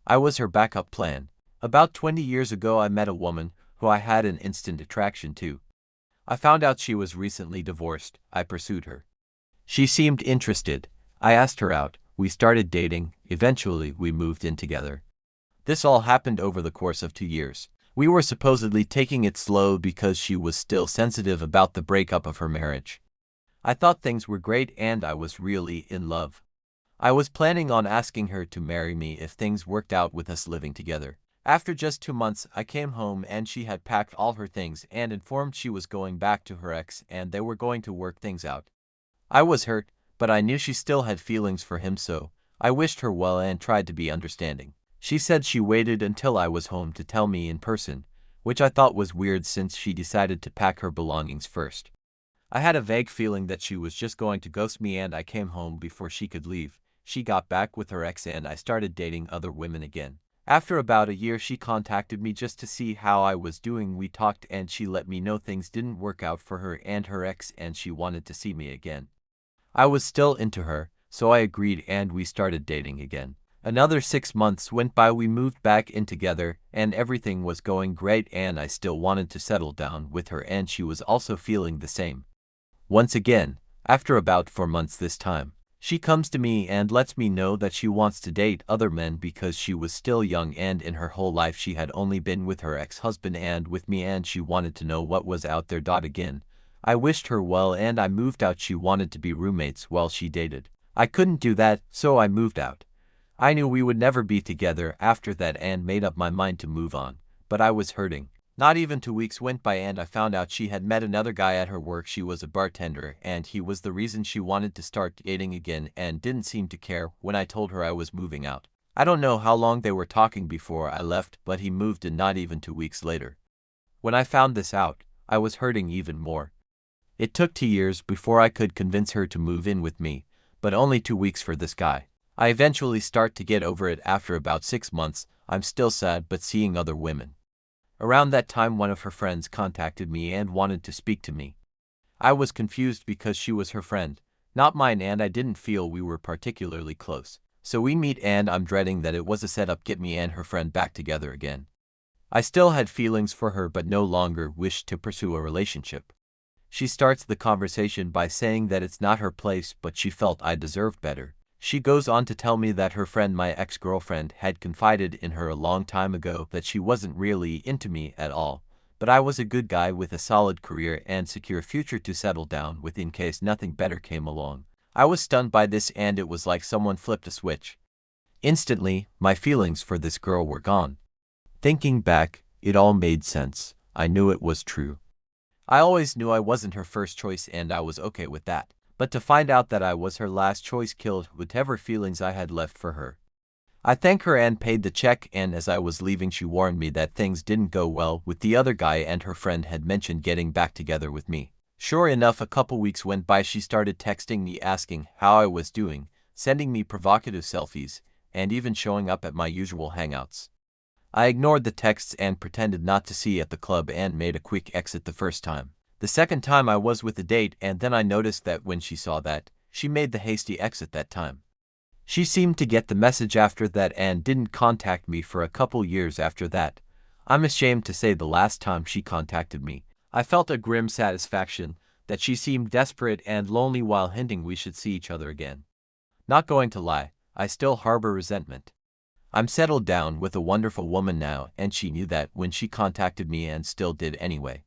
I was her backup plan. About 20 years ago I met a woman who I had an instant attraction to. I found out she was recently divorced. I pursued her. She seemed interested. I asked her out. We started dating. Eventually, we moved in together. This all happened over the course of 2 years. We were supposedly taking it slow because she was still sensitive about the breakup of her marriage. I thought things were great and I was really in love. I was planning on asking her to marry me if things worked out with us living together. After just 2 months, I came home and she had packed all her things and informed she was going back to her ex and they were going to work things out. I was hurt, but I knew she still had feelings for him, so I wished her well and tried to be understanding. She said she waited until I was home to tell me in person, which I thought was weird since she decided to pack her belongings first. I had a vague feeling that she was just going to ghost me and I came home before she could leave. She got back with her ex and I started dating other women again. After about a year she contacted me just to see how I was doing. We talked and she let me know things didn't work out for her and her ex and she wanted to see me again. I was still into her, so I agreed and we started dating again. Another 6 months went by. We moved back in together and everything was going great and I still wanted to settle down with her and she was also feeling the same. Once again, after about 4 months this time, she comes to me and lets me know that she wants to date other men because she was still young and in her whole life she had only been with her ex-husband and with me and she wanted to know what was out there. Again, I wished her well and I moved out. She wanted to be roommates while she dated. I couldn't do that, so I moved out. I knew we would never be together after that and made up my mind to move on, but I was hurting. Not even 2 weeks went by and I found out she had met another guy at her work. She was a bartender and he was the reason she wanted to start dating again and didn't seem to care when I told her I was moving out. I don't know how long they were talking before I left, but he moved in not even 2 weeks later. When I found this out, I was hurting even more. It took 2 years before I could convince her to move in with me, but only 2 weeks for this guy. I eventually start to get over it. After about 6 months, I'm still sad but seeing other women. Around that time one of her friends contacted me and wanted to speak to me. I was confused because she was her friend, not mine, and I didn't feel we were particularly close. So we meet and I'm dreading that it was a setup get me and her friend back together again. I still had feelings for her but no longer wished to pursue a relationship. She starts the conversation by saying that it's not her place but she felt I deserved better. She goes on to tell me that her friend, my ex-girlfriend, had confided in her a long time ago that she wasn't really into me at all, but I was a good guy with a solid career and secure future to settle down with in case nothing better came along. I was stunned by this and it was like someone flipped a switch. Instantly, my feelings for this girl were gone. Thinking back, it all made sense. I knew it was true. I always knew I wasn't her first choice and I was okay with that. But to find out that I was her last choice killed whatever feelings I had left for her. I thanked her and paid the check, and as I was leaving she warned me that things didn't go well with the other guy and her friend had mentioned getting back together with me. Sure enough, a couple weeks went by. She started texting me asking how I was doing, sending me provocative selfies, and even showing up at my usual hangouts. I ignored the texts and pretended not to see at the club and made a quick exit the first time. The second time I was with a date and then I noticed that when she saw that, she made the hasty exit that time. She seemed to get the message after that and didn't contact me for a couple years after that. I'm ashamed to say the last time she contacted me, I felt a grim satisfaction that she seemed desperate and lonely while hinting we should see each other again. Not going to lie, I still harbor resentment. I'm settled down with a wonderful woman now and she knew that when she contacted me and still did anyway.